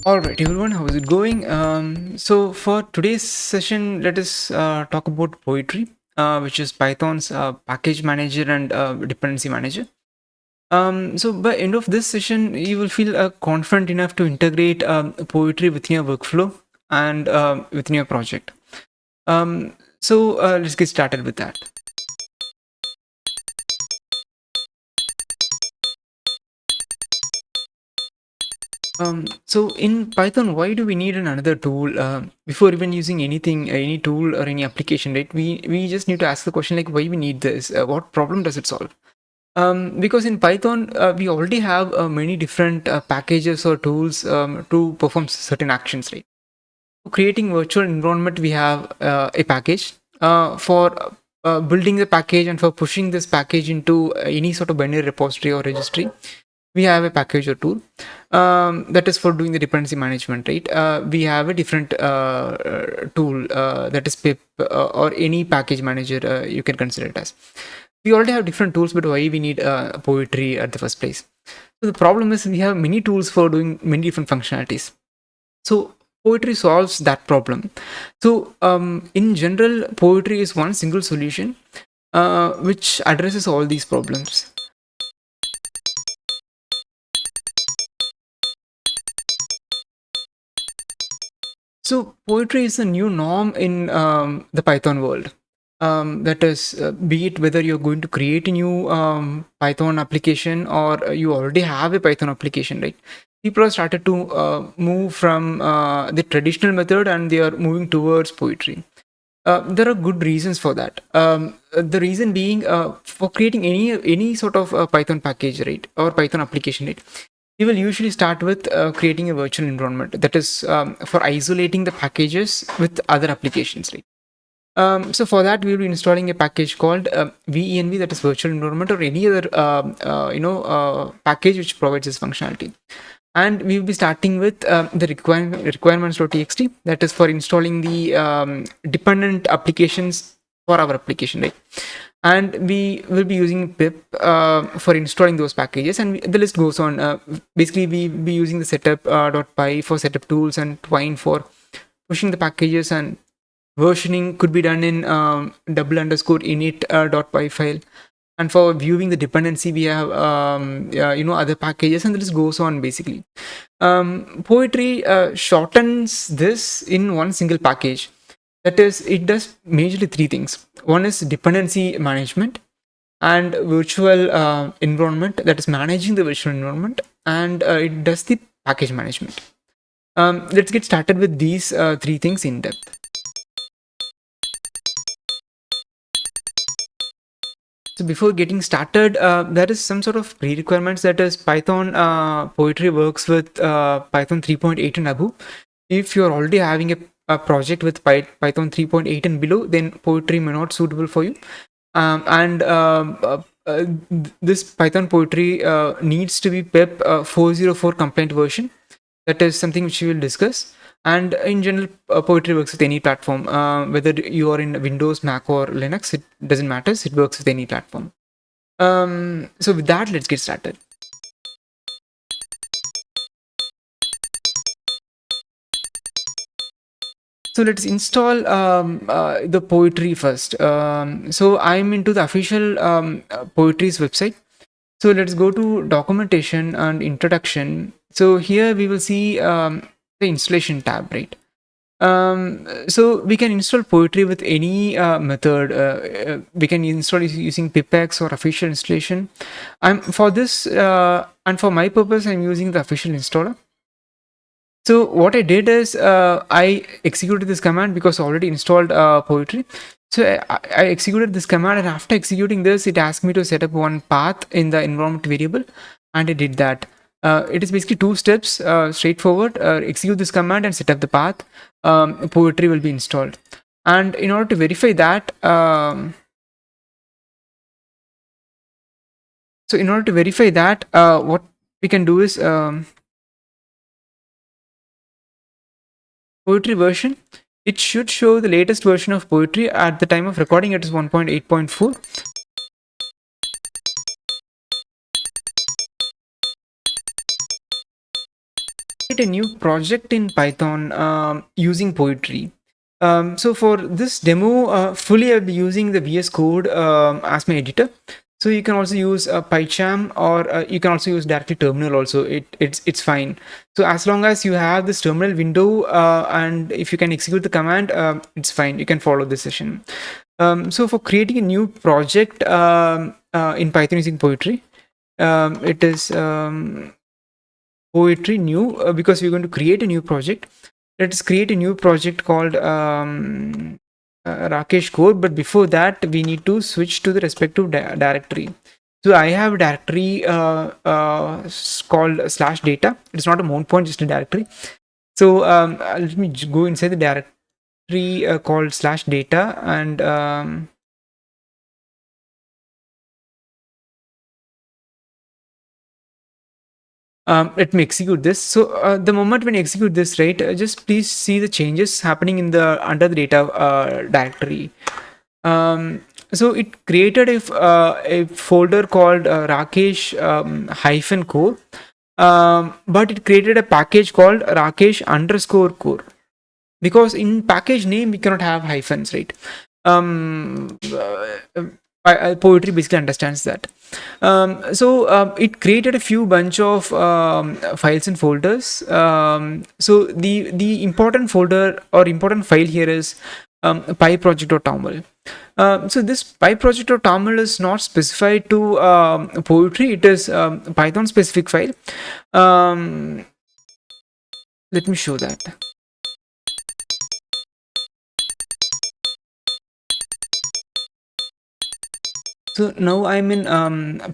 Alright everyone, how is it going? So for today's session, let us talk about poetry, which is Python's package manager and dependency manager. So by end of this session, you will feel confident enough to integrate poetry within your workflow and within your project. So let's get started with that. So in Python, why do we need another tool before even using anything, any tool or any application, right? We just need to ask the question like, why we need this? What problem does it solve? Because in Python, we already have many different packages or tools to perform certain actions, right? For creating virtual environment, we have a package for building the package and for pushing this package into any sort of binary repository or registry. We have a package or tool that is for doing the dependency management, right? We have a different tool that is pip or any package manager you can consider it as. We already have different tools, but why we need poetry at the first place? So the problem is we have many tools for doing many different functionalities. So poetry solves that problem. So in general, poetry is one single solution which addresses all these problems. So poetry is a new norm in the Python world. That is, be it whether you're going to create a new Python application or you already have a Python application, right? People have started to move from the traditional method and they are moving towards poetry. There are good reasons for that. The reason being, for creating any sort of Python package, right, or Python application, right, we will usually start with creating a virtual environment. That is for isolating the packages with other applications, right? So for that, we will be installing a package called VENV, that is virtual environment, or any other package which provides this functionality. And we will be starting with the requirements.txt, that is for installing the dependent applications for our application, right? And we will be using pip for installing those packages, and the list goes on. Basically, we will be using the setup.py for setup tools and twine for pushing the packages, and versioning could be done in double_init.py file. And for viewing the dependency, we have other packages, and the list goes on. Basically, poetry shortens this in one single package. That is, it does majorly three things. One is dependency management and virtual environment, that is managing the virtual environment, and it does the package management. Let's get started with these three things in depth. So before getting started, there is some sort of pre-requirements. That is, Python poetry works with Python 3.8 and above. If you're already having a project with Python 3.8 and below, then poetry may not suitable for you. This Python poetry needs to be pip 404 compliant version. That is something which we will discuss. And in general, poetry works with any platform, whether you are in Windows, Mac, or Linux. It doesn't matter. It works with any platform. So with that, let's get started. So let's install the poetry first. So I'm into the official poetry's website. So let's go to documentation and introduction. So here we will see the installation tab, right? So we can install poetry with any method. We can install it using pipex or official installation. I'm for this and for my purpose, I'm using the official installer. So what I did is I executed this command because I already installed poetry. So I executed this command, and after executing this, it asked me to set up one path in the environment variable, and I did that. It is basically two steps, straightforward. Execute this command and set up the path. Poetry will be installed. And in order to verify that, what we can do is poetry version. It should show the latest version of poetry. At the time of recording, it is 1.8.4. a new project in Python using Poetry. So for this demo, fully I'll be using the VS Code as my editor. So you can also use PyCharm, or you can also use directly terminal also. It's fine. So as long as you have this terminal window and if you can execute the command, it's fine. You can follow this session. So for creating a new project in Python using Poetry, it is Poetry new, because we're going to create a new project. Let's create a new project called Rakesh Code. But before that, we need to switch to the respective directory. So I have a directory called slash data. It's not a mount point, just a directory. So let me go inside the directory called slash data, and let me execute this. So the moment when you execute this, right, just please see the changes happening in the under the data directory. So it created a folder called Rakesh hyphen core, but it created a package called Rakesh underscore core, because in package name we cannot have hyphens, right? um Poetry basically understands that. So it created a few bunch of files and folders. So the important folder or important file here is pyproject.toml. So this pyproject.toml is not specified to Poetry. It is Python specific file. Let me show that. So now I'm in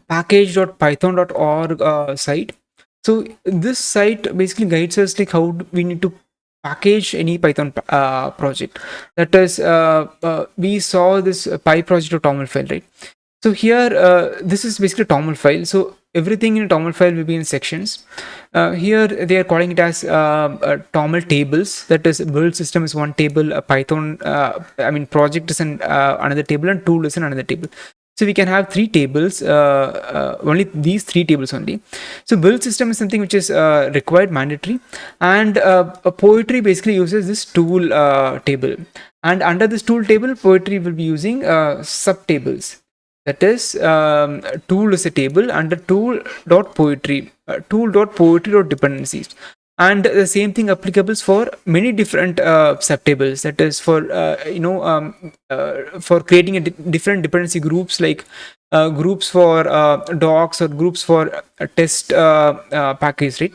package.python.org site. So this site basically guides us like how we need to package any Python project. That is, we saw this pyproject.toml file, right? So here, this is basically a TOML file. So everything in a TOML file will be in sections. Here they are calling it as TOML tables. That is, build system is one table, Python, project is another table, and tool is another table. So we can have three tables, only these three tables only. So build system is something which is required, mandatory, and Poetry basically uses this tool table. And under this tool table, Poetry will be using subtables. That is, tool is a table under tool.poetry, tool.poetry.dependencies. And the same thing applicable for many different subtables. That is for creating a different dependency groups, like groups for docs or groups for test package, right?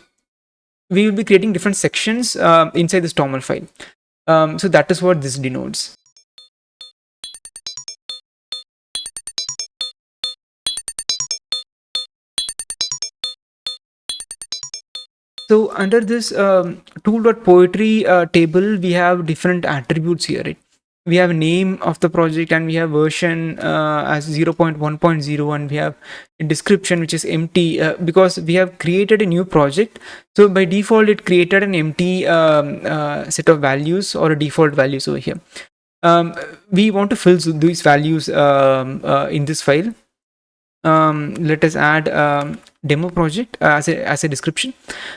We will be creating different sections inside this TOML file. So that is what this denotes. So under this tool.poetry table, we have different attributes here, right? We have name of the project, and we have version as 0.1.0, and we have a description which is empty because we have created a new project. So by default, it created an empty set of values or a default values over here. We want to fill these values in this file. Let us add demo project as a description,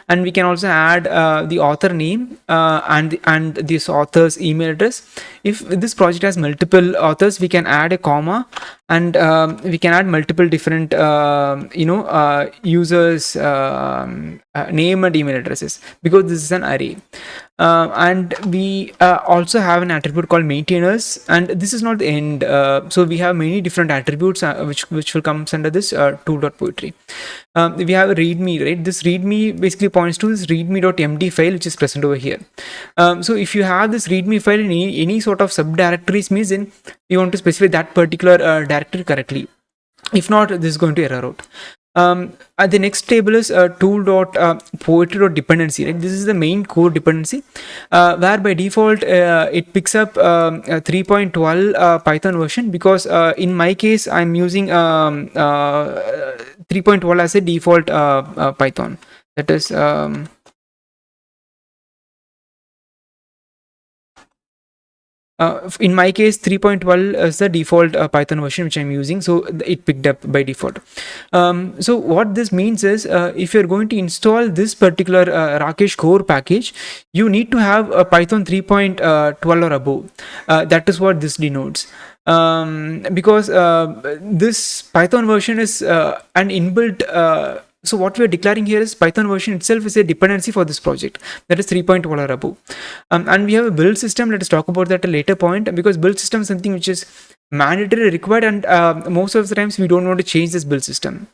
and we can also add the author name and this author's email address. If this project has multiple authors, we can add a comma, and we can add multiple different users name and email addresses, because this is an array. And we also have an attribute called maintainers, and this is not the end. So we have many different attributes which will come under this tool.poetry. We have a readme, right? This readme basically points to this readme.md file which is present over here. So if you have this readme file in any sort of subdirectories, means then you want to specify that particular directory correctly. If not, this is going to error out. The next table is tool.poetry.dependency, right? This is the main core dependency, where by default it picks up 3.12 Python version, because in my case I'm using 3.12 as a default Python. That is In my case, 3.12 is the default Python version which I'm using, so it picked up by default. So what this means is, if you're going to install this particular Rakesh core package, you need to have a Python 3.12 or above. That is what this denotes. Because this Python version is an inbuilt. So what we are declaring here is Python version itself is a dependency for this project, that is 3.1 or above. And we have a build system. Let us talk about that at a later point, because build system is something which is mandatory required, and most of the times we don't want to change this build system.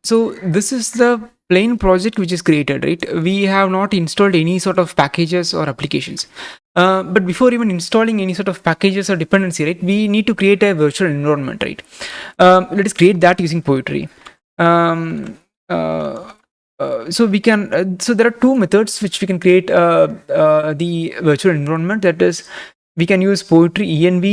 So this is the plain project which is created, right? We have not installed any sort of packages or applications. But before even installing any sort of packages or dependency, right, we need to create a virtual environment, right? Let us create that using Poetry. So we can. So there are two methods which we can create the virtual environment. That is, we can use Poetry env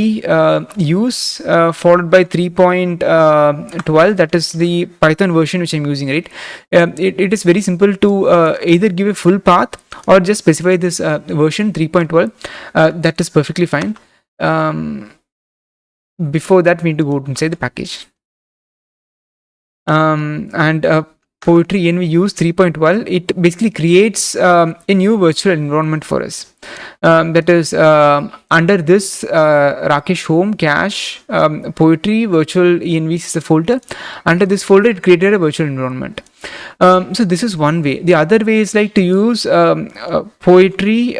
use followed by 3.12. That is the Python version which I'm using, right? It is very simple to either give a full path or just specify this version 3.12. That is perfectly fine. Before that, we need to go inside the package. And Poetry env use 3.12, it basically creates a new virtual environment for us. That is, under this Rakesh home cache, Poetry virtual env is the folder. Under this folder, it created a virtual environment. So this is one way. The other way is like to use Poetry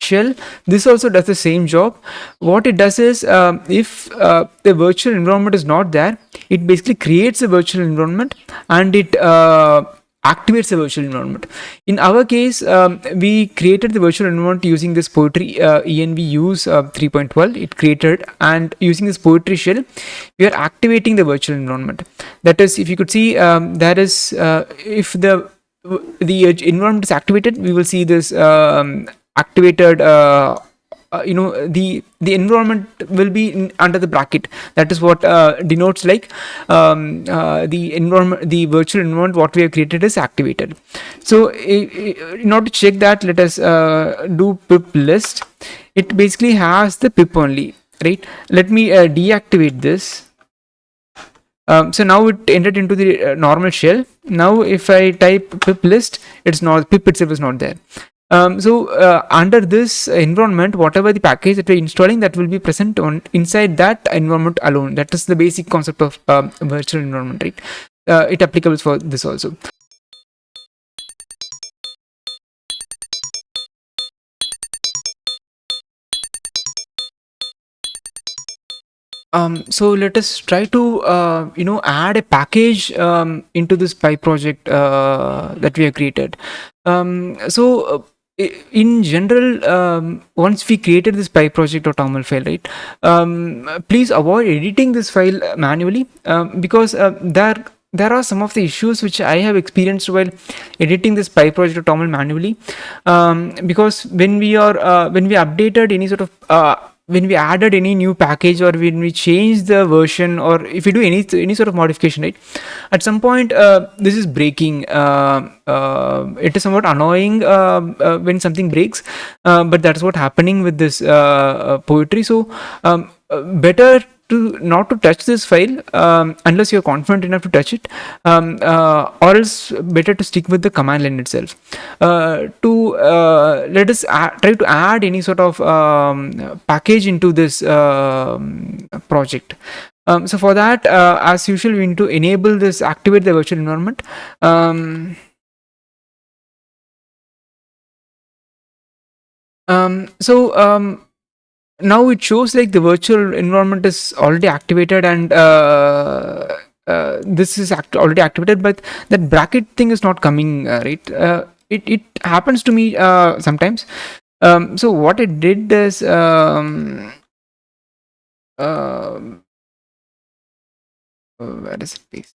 shell. This also does the same job. What it does is, if the virtual environment is not there, it basically creates a virtual environment and it activates the virtual environment. In our case, we created the virtual environment using this Poetry env use 3.12. It created, and using this Poetry shell, we are activating the virtual environment. That is, if you could see, there is if the environment is activated, we will see this activated the environment will be under the bracket. That is what denotes like the environment, the virtual environment what we have created is activated. So in order to check that, let us do pip list. It basically has the pip only, right? Let me deactivate this. So now it entered into the normal shell. Now if I type pip list, it's not, pip itself is not there. So under this environment, whatever the package that we're installing, that will be present on inside that environment alone. That is the basic concept of virtual environment, right? It applicable for this also. So let us try to add a package into this PyProject that we have created. So in general, once we created this pyproject.toml file, right, please avoid editing this file manually, because there are some of the issues which I have experienced while editing this pyproject.toml manually, because when we updated any sort of when we added any new package, or when we change the version, or if we do any sort of modification, right, at some point this is breaking. It is somewhat annoying when something breaks, but that's what happening with this Poetry. So better to not to touch this file unless you're confident enough to touch it, or else better to stick with the command line itself. To let us try to add any sort of package into this project. So for that, as usual, we need to enable this, activate the virtual environment. Now it shows like the virtual environment is already activated, and this is already activated, but that bracket thing is not coming, right? It happens to me sometimes. So what it did is, where is it based?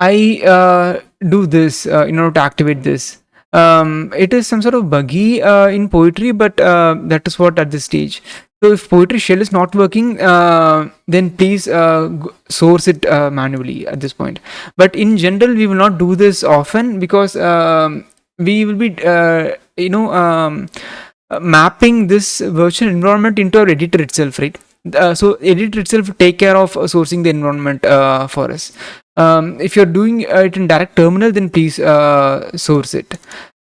I do this in order to activate this. It is some sort of buggy in poetry, but that is what at this stage. So if poetry shell is not working, then please source it manually at this point. But in general, we will not do this often because we will be, mapping this virtual environment into our editor itself, right? So editor itself will take care of sourcing the environment for us. If you're doing it in direct terminal, then please source it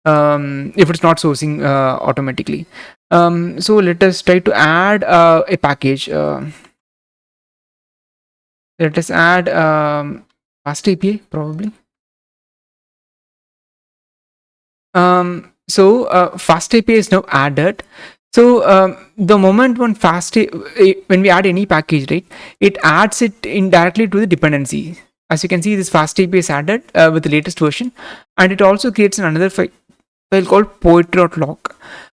if it's not sourcing automatically. So let us try to add a package. Let us add fast API probably. Fast API is now added. So the moment when when we add any package, right, it adds it indirectly to the dependency. As you can see, this fast API is added with the latest version, and it also creates another file called poetry.log.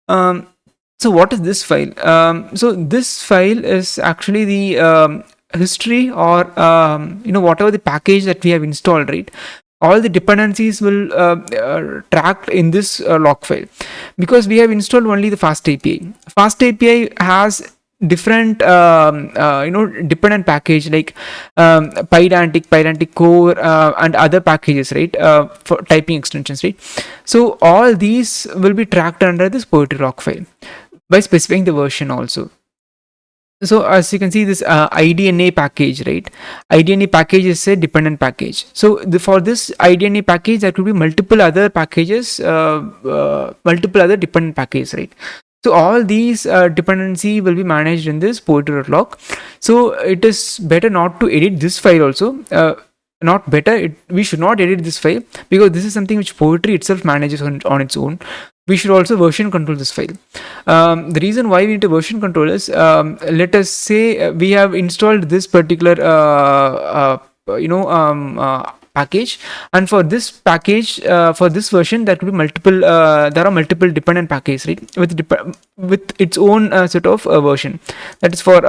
So what is this file? So this file is actually the history, or whatever the package that we have installed, right? All the dependencies will tracked in this log file, because we have installed only the fast API. Fast API has different dependent package like pydantic core and other packages, right, for typing extensions, right? So all these will be tracked under this poetry log file by specifying the version also. So as you can see, this IDNA package, right? IDNA package is a dependent package. So for this IDNA package, there could be multiple other packages, multiple other dependent packages, right? So all these dependency will be managed in this poetry.log. So it is better not to edit this file also. Not better, we should not edit this file, because this is something which poetry itself manages on its own. We should also version control this file. The reason why we need to version control is, let us say we have installed this particular package, and for this package, for this version, there could be multiple there are multiple dependent packages, right, with its own set of version. That is for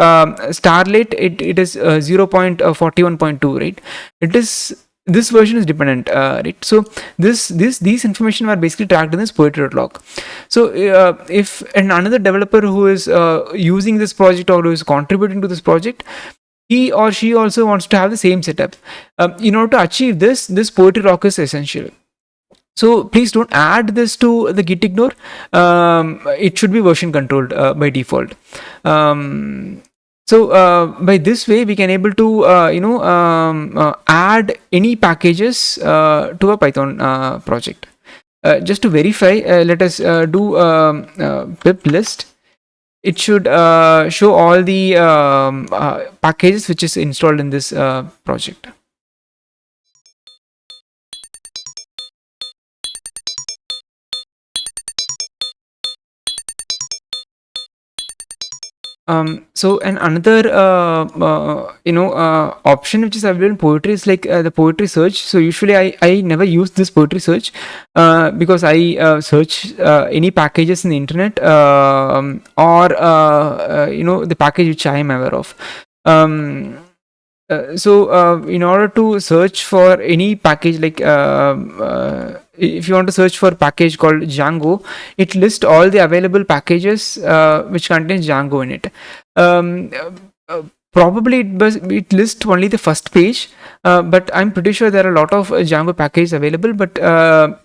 Starlight, it is 0.41.2, right? It is, this version is dependent, right? So these information are basically tracked in this poetry.log. So if another developer who is using this project, or who is contributing to this project, he or she also wants to have the same setup. In order to achieve this poetry log is essential. So please don't add this to the git ignore. It should be version controlled by default. So by this way, we can able to add any packages to a Python project. Just to verify, let us do pip list. It should show all the packages which is installed in this project. So another option which is available in poetry is like the poetry search. So usually I never use this poetry search because I search any packages in the internet, or the package which I am aware of. So in order to search for any package, like if you want to search for a package called Django, it lists all the available packages which contains Django in it. Probably it lists only the first page, but I'm pretty sure there are a lot of Django packages available. But the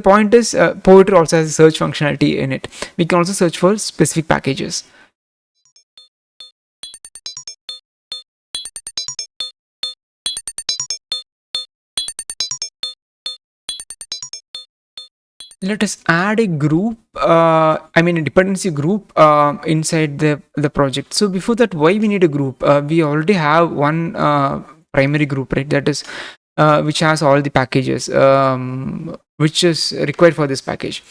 point is, Poetry also has a search functionality in it. We can also search for specific packages. Let us add a group, a dependency group inside the project. So before that, why we need a group? We already have one primary group, right? That is which has all the packages which is required for this package.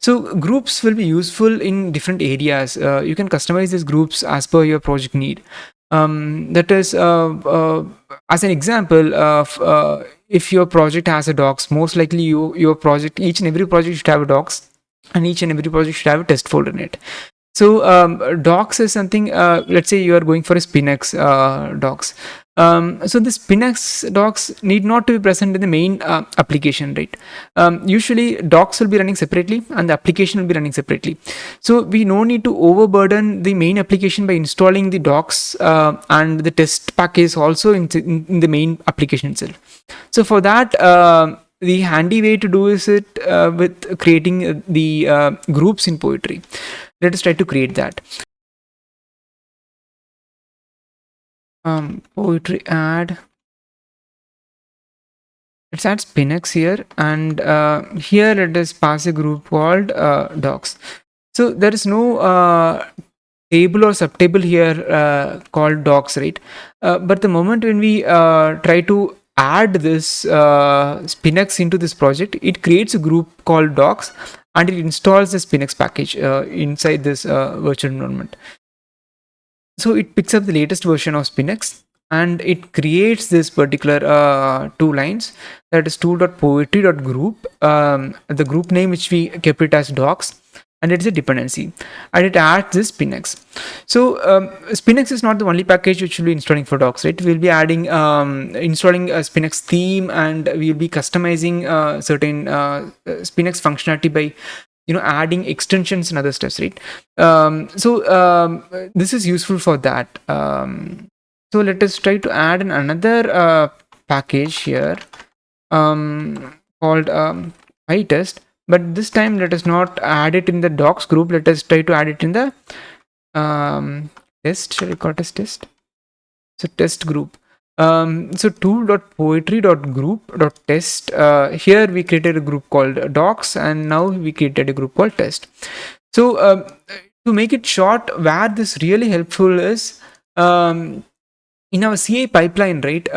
So groups will be useful in different areas. You can customize these groups as per your project need. That is, as an example of if your project has a docs, most likely your project, each and every project should have a docs, and each and every project should have a test folder in it. So docs is something, let's say you are going for a Spinx docs. So the Spinx docs need not to be present in the main application, right? Usually docs will be running separately and the application will be running separately. So we no need to overburden the main application by installing the docs and the test package also in the main application itself. So for that, the handy way to do is it with creating the groups in Poetry. Let us try to create that. Poetry add. Let's add Spinx here, and here let us pass a group called docs. So there is no table or subtable here called docs, right? But the moment when we try to add this Spinx into this project, it creates a group called docs and it installs the Spinx package inside this virtual environment. So it picks up the latest version of Spinx and it creates this particular two lines, that is tool.poetry.group, the group name which we kept it as docs, and it's a dependency, and it adds this Spinx. So Spinx is not the only package which will be installing for docs, right? We'll be adding installing a Spinx theme, and we'll be customizing certain Spinx functionality by adding extensions and other stuff, right? So this is useful for that. So let us try to add another package here called pytest, but this time let us not add it in the docs group. Let us try to add it in the test. Shall we call it as test? So test group. So tool.poetry.group.test. Here we created a group called docs, and now we created a group called test. So to make it short, where this really helpful is in our CI pipeline, right?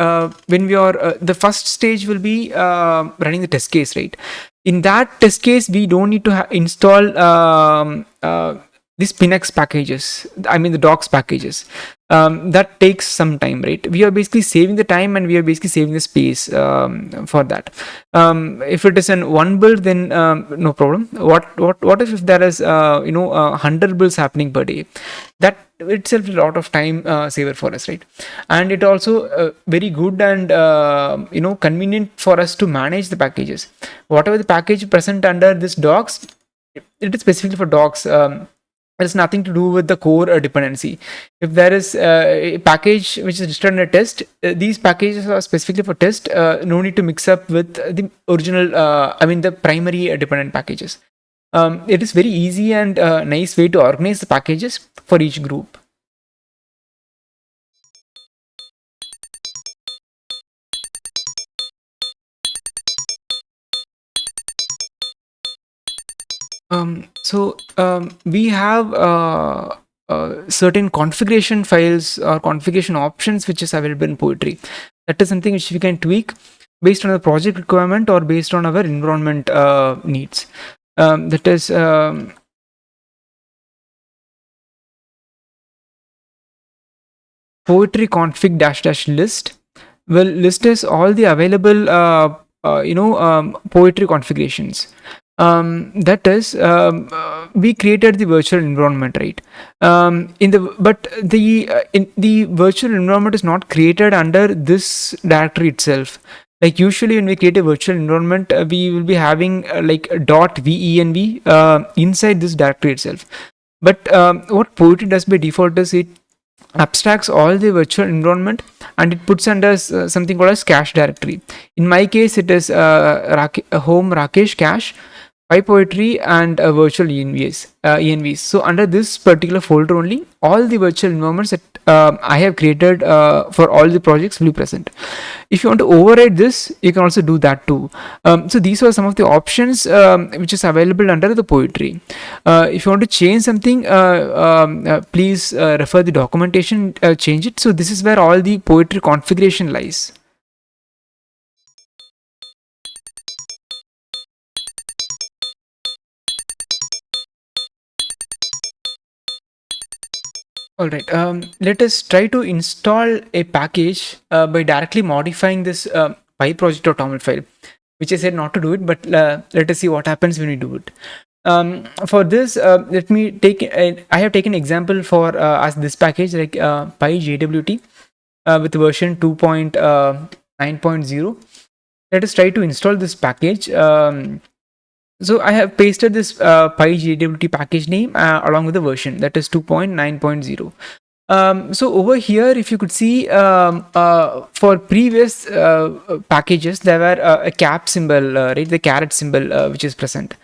When we are the first stage will be running the test case, right? In that test case, we don't need to install the Spinx packages. I mean the docs packages. That takes some time, right? We are basically saving the time and we are basically saving the space for that. If it is an one build, then no problem. What if there is 100 builds happening per day? That itself is a lot of time saver for us, right? And it also very good and convenient for us to manage the packages. Whatever the package present under this docs, it is specifically for docs. It has nothing to do with the core dependency. If there is a package which is registered in a test, these packages are specifically for test. No need to mix up with the original, the primary dependent packages. It is very easy and nice way to organize the packages for each group. We have certain configuration files or configuration options which is available in Poetry. That is something which we can tweak based on the project requirement or based on our environment needs. That is Poetry config -- list will list us all the available Poetry configurations. That is we created the virtual environment, right? But the virtual environment is not created under this directory itself. Like usually when we create a virtual environment, we will be having like .venv inside this directory itself. But what Poetry does by default is it abstracts all the virtual environment and it puts under something called as cache directory. In my case, it is home Rakesh cache, PyPoetry, and virtual envs. So under this particular folder only, all the virtual environments that I have created for all the projects will be present. If you want to override this, you can also do that too. So these are some of the options which is available under the Poetry. If you want to change something, please refer the documentation, change it. So this is where all the Poetry configuration lies. Alright, let us try to install a package by directly modifying this pyproject.toml file, which I said not to do it, but let us see what happens when we do it. For this, let me take. I have taken example for as this package like pyjwt with version 2.9.0. Let us try to install this package. So I have pasted this pyjwt package name along with the version that is 2.9.0. So over here, if you could see, for previous packages, there were a cap symbol, right, the caret symbol, which is present.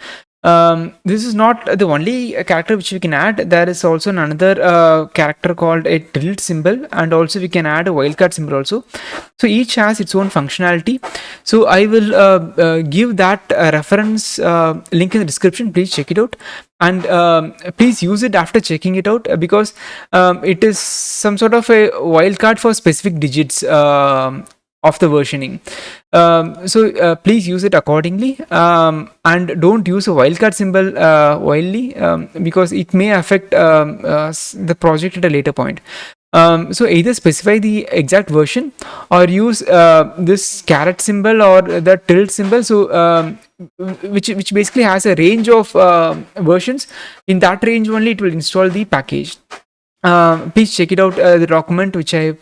This is not the only character which we can add. There is also another character called a tilde symbol, and also we can add a wildcard symbol also. So each has its own functionality. So I will give that reference link in the description. Please check it out, and please use it after checking it out, because it is some sort of a wildcard for specific digits of the versioning. So please use it accordingly, and don't use a wildcard symbol wildly, because it may affect the project at a later point. So either specify the exact version or use this caret symbol or the tilde symbol. So which basically has a range of versions. In that range only it will install the package. Please check it out, the document which I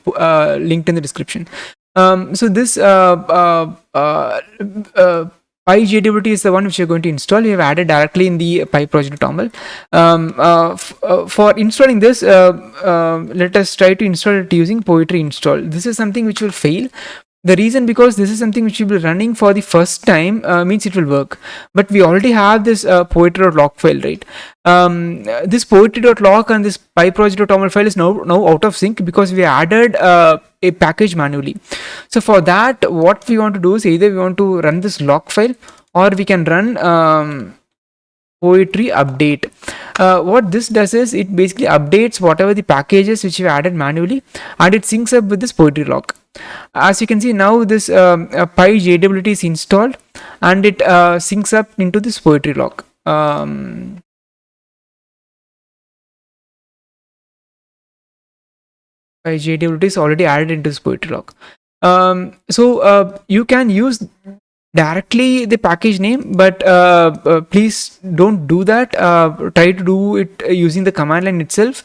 linked in the description. So this pyjwt is the one which you're going to install. We have added directly in the pyproject.toml. For installing this, let us try to install it using poetry install. This is something which will fail. The reason, because this is something which will be running for the first time, means it will work. But we already have this poetry.log file, right? This poetry.log and this pyproject.toml file is now out of sync because we added a package manually. So for that, what we want to do is either we want to run this log file, or we can run poetry update. What this does is it basically updates whatever the packages which we added manually, and it syncs up with this poetry log. As you can see now, this pyjwt is installed, and it syncs up into this poetry log. pyjwt is already added into this poetry log. So you can use directly the package name, but please don't do that. Try to do it using the command line itself.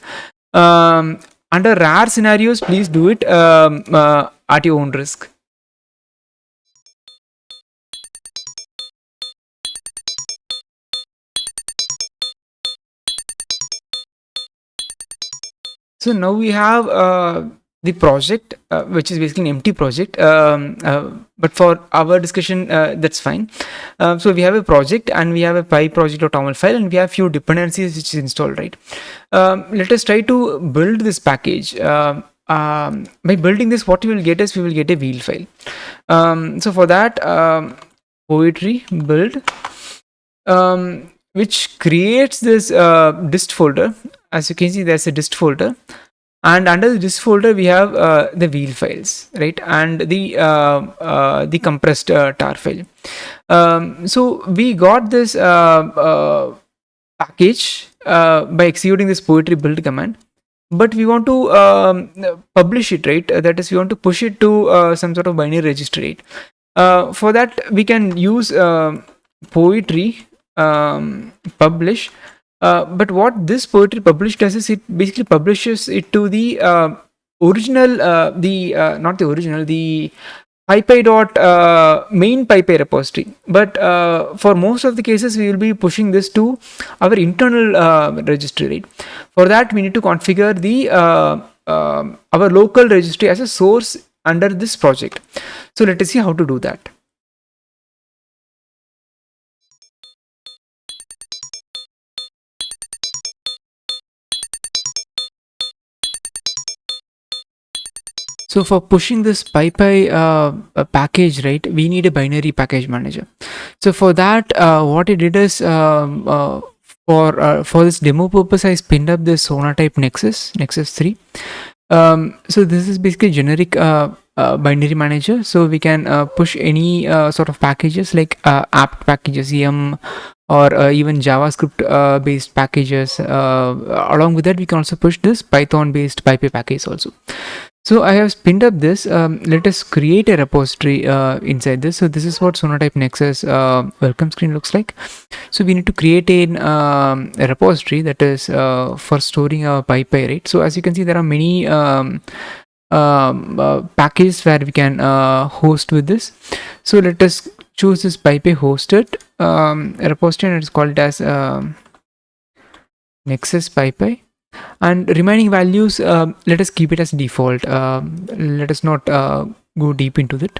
Under rare scenarios, please do it at your own risk. So now we have the project, which is basically an empty project, but for our discussion, that's fine. So we have a project, and we have a pyproject.toml file, and we have few dependencies which is installed, right? Let us try to build this package. By building this, what we will get is we will get a wheel file. So for that, poetry build, which creates this dist folder. As you can see, there's a dist folder, and under the dist folder we have the wheel files, right, and the compressed tar file. So we got this package by executing this poetry build command, but we want to publish it, right? That is, we want to push it to some sort of binary registry, right? For that we can use poetry publish. But what this poetry publish does is it basically publishes it to the original, not the original, the main pypy repository. But for most of the cases, we will be pushing this to our internal registry, right? For that, we need to configure the our local registry as a source under this project. So let us see how to do that. So for pushing this pypy package, right, we need a binary package manager. So for that, what I did is for this demo purpose, I spinned up this Sonatype Nexus 3. So this is basically generic binary manager. So we can push any sort of packages like apt packages, em, or even JavaScript based packages. Along with that, we can also push this Python based pypy package also. So I have spinned up this. Let us create a repository inside this. So this is what Sonatype Nexus welcome screen looks like. So we need to create a repository that is for storing our PyPy, right? So as you can see, there are many packages where we can host with this. So let us choose this PyPy hosted repository, and it's called as Nexus PyPy. And remaining values, let us keep it as default. Let us not go deep into it.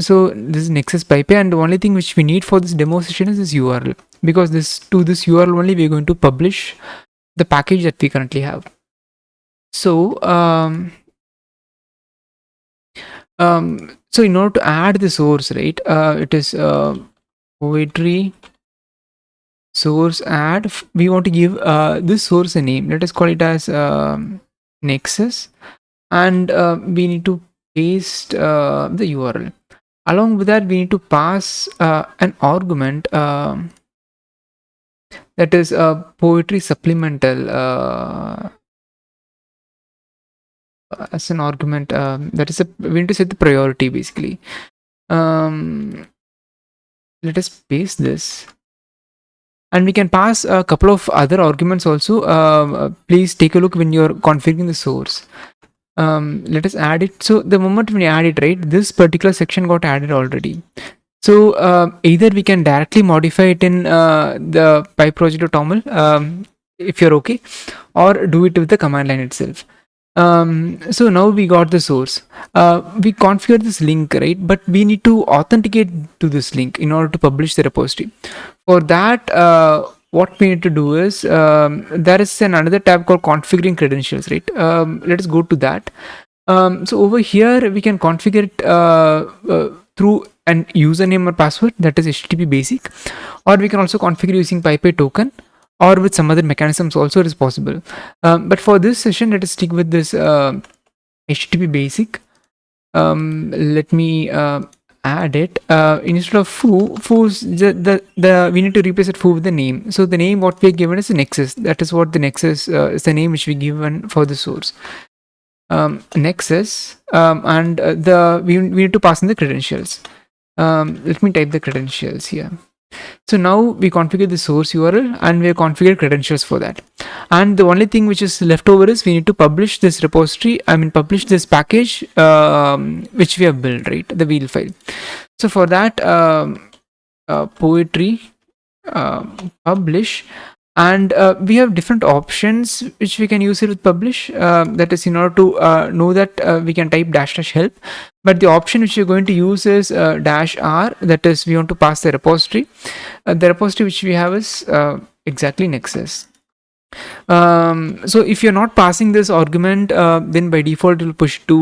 So this is Nexus PyPy, and the only thing which we need for this demo session is this URL, because this URL only we are going to publish the package that we currently have. So so in order to add the source, right, it is poetry source add. We want to give this source a name. Let us call it as Nexus, and we need to paste the URL. Along with that, we need to pass an argument that is poetry supplemental as an argument. That is we need to set the priority basically. Let us paste this. And we can pass a couple of other arguments also. Please take a look when you're configuring the source. Let us add it. So the moment when you add it, right, this particular section got added already. So either we can directly modify it in the pyproject.toml if you're okay, or do it with the command line itself. So now we got the source. We configure this link, right, but we need to authenticate to this link in order to publish the repository. For that, what we need to do is there is another tab called configuring credentials, right? Let us go to that. So over here we can configure it through an username or password, that is HTTP basic, or we can also configure using PyPy token, or with some other mechanisms also it is possible. But for this session, let us stick with this HTTP basic. Let me add it. Instead of foo, we need to replace it foo with the name. So the name what we are given is Nexus. That is what the Nexus is, the name which we given for the source. Nexus, and we need to pass in the credentials. Let me type the credentials here. So now we configure the source URL and we have configured credentials for that. And the only thing which is left over is we need to publish this repository, publish this package which we have built, right, the wheel file. So for that, poetry publish, and we have different options which we can use it with publish. That is, in order to know that we can type -- help, but the option which we're going to use is -r. That is, we want to pass the repository. The repository which we have is exactly Nexus. So if you're not passing this argument, then by default it will push to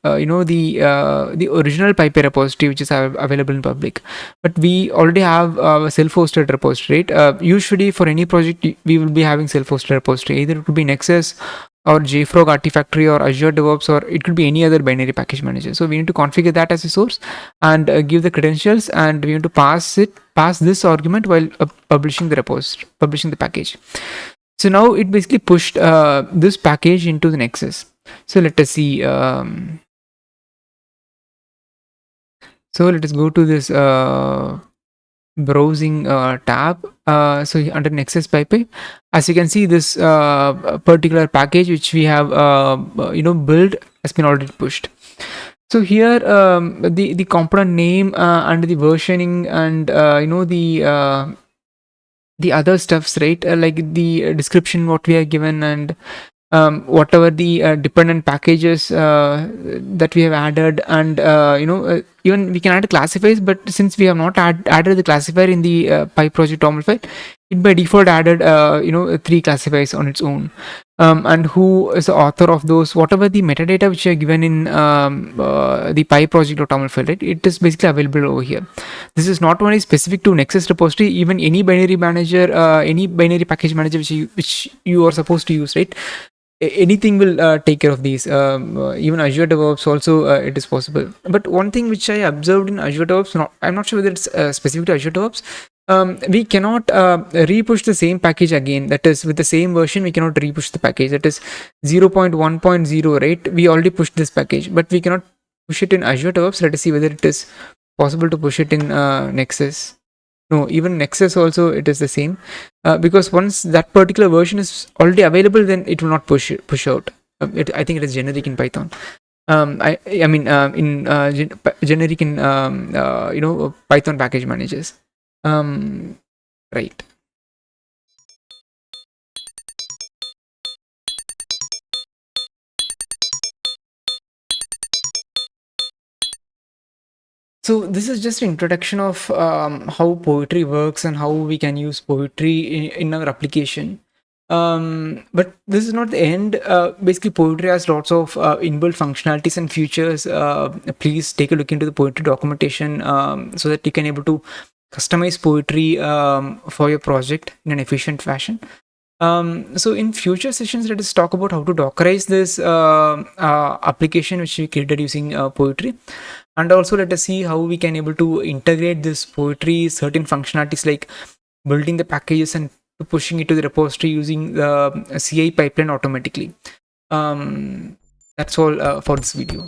the original PyPy repository which is available in public. But we already have a self-hosted repository, right? Usually for any project we will be having self-hosted repository. Either it could be Nexus or JFrog Artifactory or Azure DevOps, or it could be any other binary package manager. So we need to configure that as a source and give the credentials, and we need to pass this argument while publishing the repository, publishing the package. So now it basically pushed this package into the Nexus. So let us see. So let us go to this browsing tab. So under Nexus PyPy, as you can see, this particular package which we have built has been already pushed. So here the component name and the versioning and the other stuffs, right, like the description what we are given, and whatever the dependent packages that we have added, and even we can add classifiers, but since we have not added the classifier in the pyproject.toml file, it by default added 3 classifiers on its own, and who is the author of those, whatever the metadata which are given in the pyproject.toml file, right, it is basically available over here. This is not only specific to Nexus repository, even any binary manager, any binary package manager which you are supposed to use, right, anything will take care of these. Even Azure DevOps also it is possible. But one thing which I observed in Azure DevOps, I'm not sure whether it's specific to Azure DevOps, We cannot repush the same package again. That is, with the same version, we cannot repush the package. That is 0.1.0, right? We already pushed this package, but we cannot push it in Azure DevOps. Let us see whether it is possible to push it in Nexus. No, even Nexus also it is the same, because once that particular version is already available, then it will not push out. I think it is generic in Python. I mean in generic in Python package managers. Right. So this is just an introduction of how poetry works and how we can use poetry in our application. But this is not the end. Basically, poetry has lots of inbuilt functionalities and features. Please take a look into the poetry documentation, so that you can able to customize poetry for your project in an efficient fashion. So in future sessions, let us talk about how to Dockerize this application which we created using poetry, and also let us see how we can able to integrate this poetry certain functionalities like building the packages and pushing it to the repository using the CI pipeline automatically. That's all for this video.